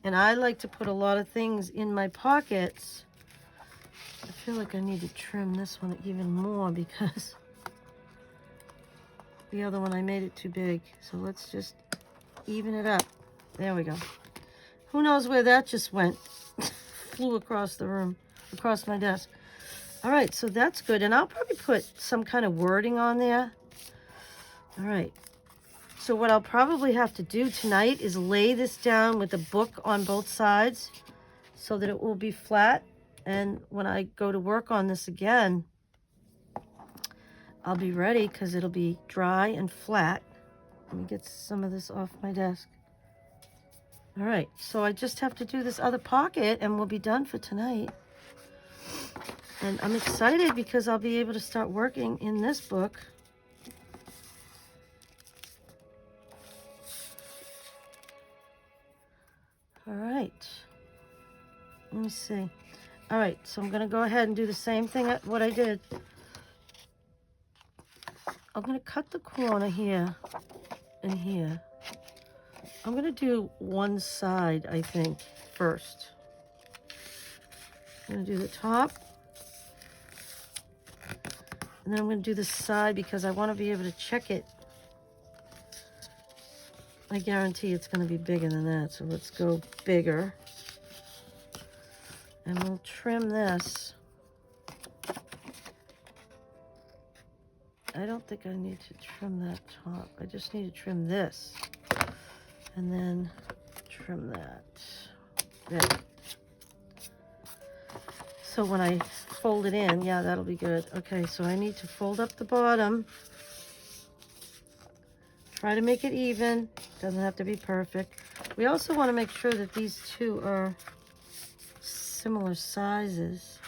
And I like to put a lot of things in my pockets. I feel like I need to trim this one even more because the other one I made it too big. So let's just even it up. There we go. Who knows where that just went? Flew across the room, across my desk. All right, so that's good. And I'll probably put some kind of wording on there. All right. So what I'll probably have to do tonight is lay this down with a book on both sides so that it will be flat. And when I go to work on this again, I'll be ready because it'll be dry and flat. Let me get some of this off my desk. All right, so I just have to do this other pocket and we'll be done for tonight. And I'm excited because I'll be able to start working in this book. All right, let me see. All right, so I'm gonna go ahead and do the same thing what I did. I'm gonna cut the corner here and here. I'm gonna do one side, I think, first. I'm gonna do the top. And then I'm gonna do the side because I wanna be able to check it. I guarantee it's gonna be bigger than that, so let's go bigger. And we'll trim this. I don't think I need to trim that top. I just need to trim this. And then trim that. There. So when I fold it in, yeah, that'll be good. Okay, so I need to fold up the bottom. Try to make it even. Doesn't have to be perfect. We also want to make sure that these two are similar sizes.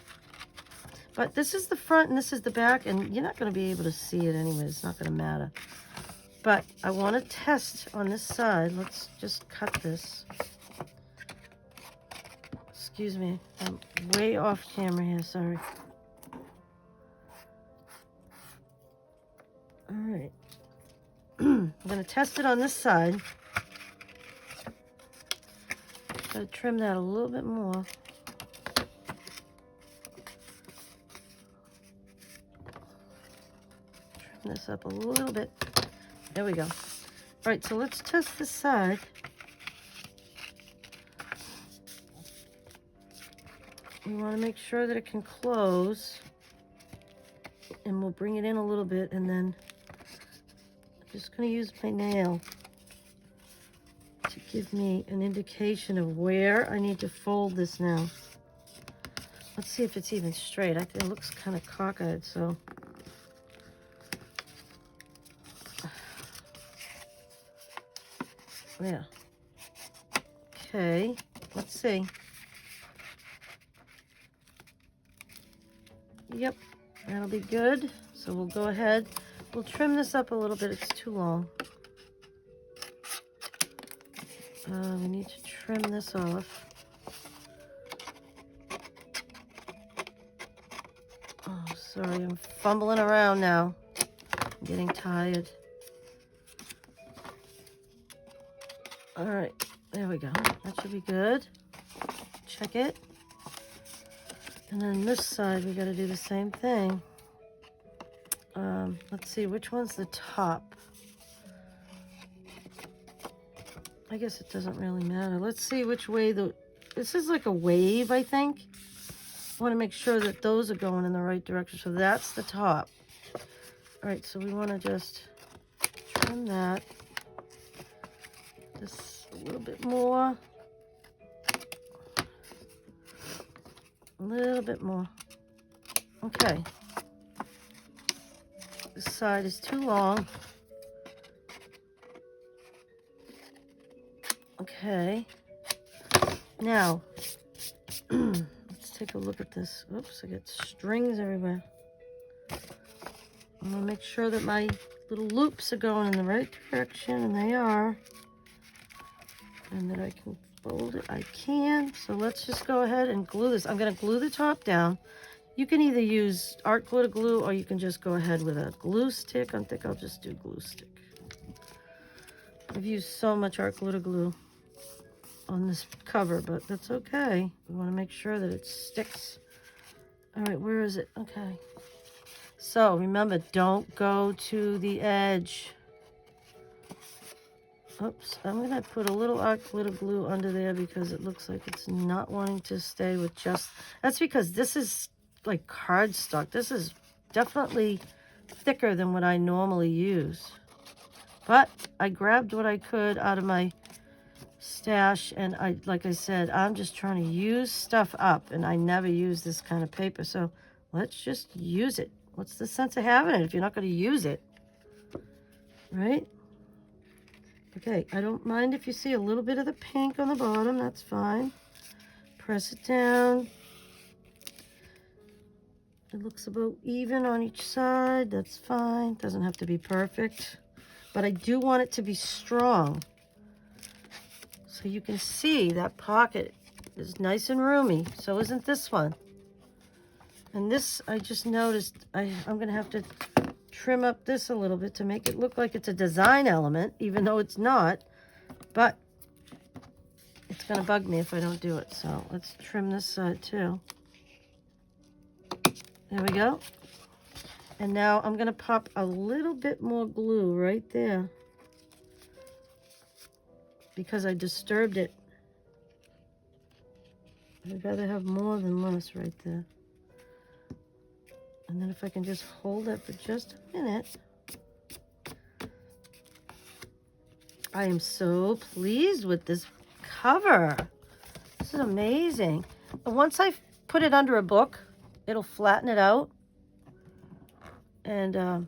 But this is the front and this is the back, and you're not going to be able to see it anyway. It's not going to matter. But I want to test on this side. Let's just cut this. Excuse me. I'm way off camera here. Sorry. All right. I'm going to test it on this side. Gotta trim that a little bit more. Trim this up a little bit. There we go. All right, so let's test this side. We want to make sure that it can close. And we'll bring it in a little bit, and then I'm just going to use my nail to give me an indication of where I need to fold this now. Let's see if it's even straight. It looks kind of cockeyed, so. Yeah. Okay, let's see. Yep, that'll be good. So we'll go ahead. We'll trim this up a little bit. It's too long. We need to trim this off. Oh, sorry, I'm fumbling around now. I'm getting tired. All right, there we go. That should be good. Check it. And then this side, we got to do the same thing. Let's see, which one's the top? I guess it doesn't really matter. Let's see which way this is like a wave, I think. I want to make sure that those are going in the right direction. So that's the top. All right, so we want to just trim that. Just a little bit more. A little bit more. Okay. This side is too long. Okay. Now, let's take a look at this. Oops, I got strings everywhere. I'm gonna make sure that my little loops are going in the right direction, and they are. And that I can fold it, I can. So let's just go ahead and glue this. I'm gonna glue the top down. You can either use art glitter glue or you can just go ahead with a glue stick. I think I'll just do glue stick. I've used so much art glitter glue on this cover, but that's okay. We wanna make sure that it sticks. All right, where is it? Okay. So remember, don't go to the edge. Oops, I'm gonna put a little art glitter glue under there because it looks like it's not wanting to stay with just, that's because this is like cardstock. This is definitely thicker than what I normally use. But I grabbed what I could out of my stash, and like I said, I'm just trying to use stuff up, and I never use this kind of paper. So let's just use it. What's the sense of having it if you're not gonna use it, right? Okay, I don't mind if you see a little bit of the pink on the bottom, that's fine. Press it down. It looks about even on each side, that's fine. Doesn't have to be perfect, but I do want it to be strong. So you can see that pocket is nice and roomy. So isn't this one? And this, I just noticed, I'm gonna have to trim up this a little bit to make it look like it's a design element, even though it's not, but it's gonna bug me if I don't do it. So let's trim this side too. There we go. And now I'm gonna pop a little bit more glue right there because I disturbed it. I'd rather have more than less right there. And then if I can just hold that for just a minute. I am so pleased with this cover. This is amazing. And once I put it under a book, it'll flatten it out. And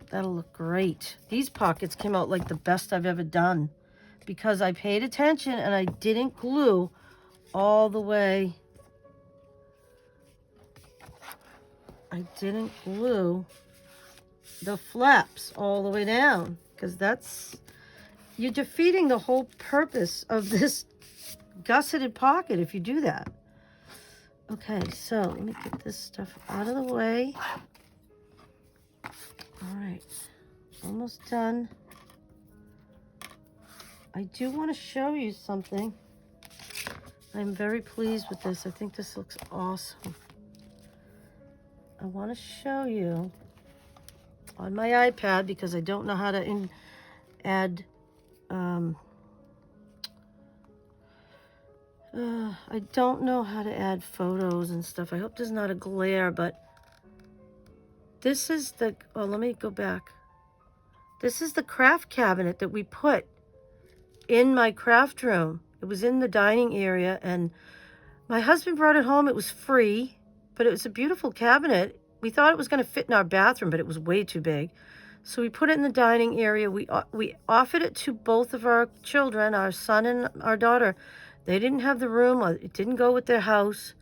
that'll look great. These pockets came out like the best I've ever done because I paid attention and I didn't glue all the way. I didn't glue the flaps all the way down because you're defeating the whole purpose of this gusseted pocket if you do that. Okay, so let me get this stuff out of the way. All right, almost done. I do want to show you something. I'm very pleased with this. I think this looks awesome. I want to show you on my iPad because I don't know how to add I don't know how to add photos and stuff. I hope there's not a glare, but this is the, oh, let me go back. This is the craft cabinet that we put in my craft room. It was in the dining area, and my husband brought it home. It was free, but it was a beautiful cabinet. We thought it was going to fit in our bathroom, but it was way too big. So we put it in the dining area. We offered it to both of our children, our son and our daughter. They didn't have the room. It didn't go with their house.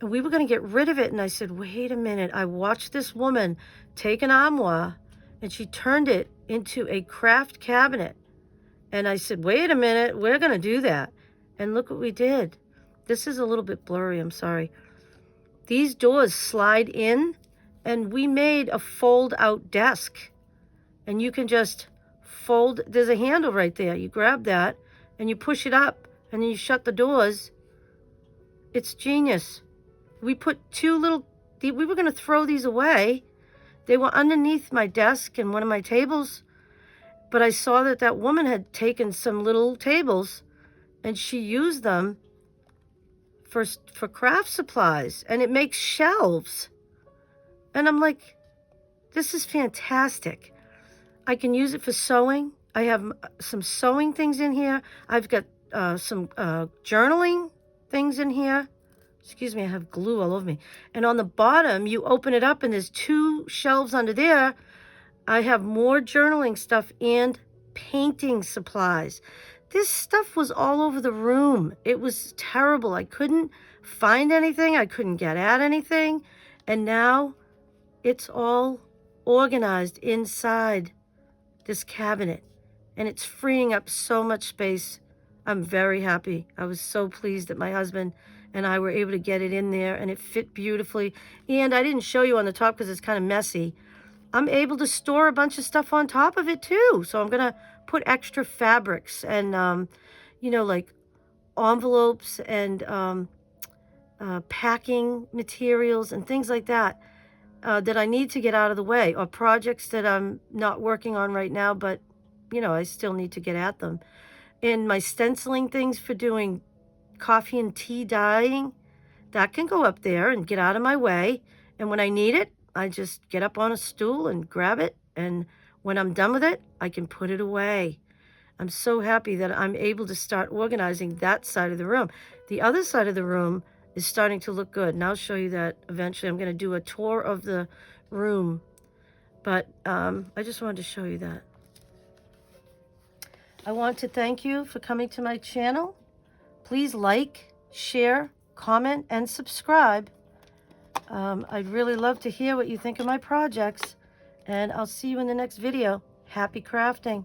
And we were going to get rid of it. And I said, wait a minute. I watched this woman take an armoire, and she turned it into a craft cabinet. And I said, wait a minute. We're going to do that. And look what we did. This is a little bit blurry. I'm sorry. These doors slide in, and we made a fold-out desk. And you can just fold. There's a handle right there. You grab that, and you push it up, and then you shut the doors. It's genius. We put we were going to throw these away. They were underneath my desk and one of my tables. But I saw that woman had taken some little tables, and she used them for craft supplies, and it makes shelves. And I'm like, this is fantastic. I can use it for sewing. I have some sewing things in here. I've got some journaling things in here. Excuse me, I have glue all over me. And on the bottom, you open it up, and there's 2 shelves under there. I have more journaling stuff and painting supplies. This stuff was all over the room. It was terrible. I couldn't find anything. I couldn't get at anything. And now it's all organized inside this cabinet, and it's freeing up so much space. I'm very happy. I was so pleased that my husband and I were able to get it in there, and it fit beautifully. And I didn't show you on the top because it's kind of messy. I'm able to store a bunch of stuff on top of it too. So I'm gonna put extra fabrics and you know, like envelopes and packing materials and things like that that I need to get out of the way, or projects that I'm not working on right now, but you know, I still need to get at them. And my stenciling things for doing coffee and tea dyeing, that can go up there and get out of my way. And when I need it, I just get up on a stool and grab it. And when I'm done with it, I can put it away. I'm so happy that I'm able to start organizing that side of the room. The other side of the room is starting to look good, and I'll show you that eventually. I'm going to do a tour of the room, but I just wanted to show you that. I want to thank you for coming to my channel. Please like, share, comment, and subscribe. I'd really love to hear what you think of my projects, and I'll see you in the next video. Happy crafting.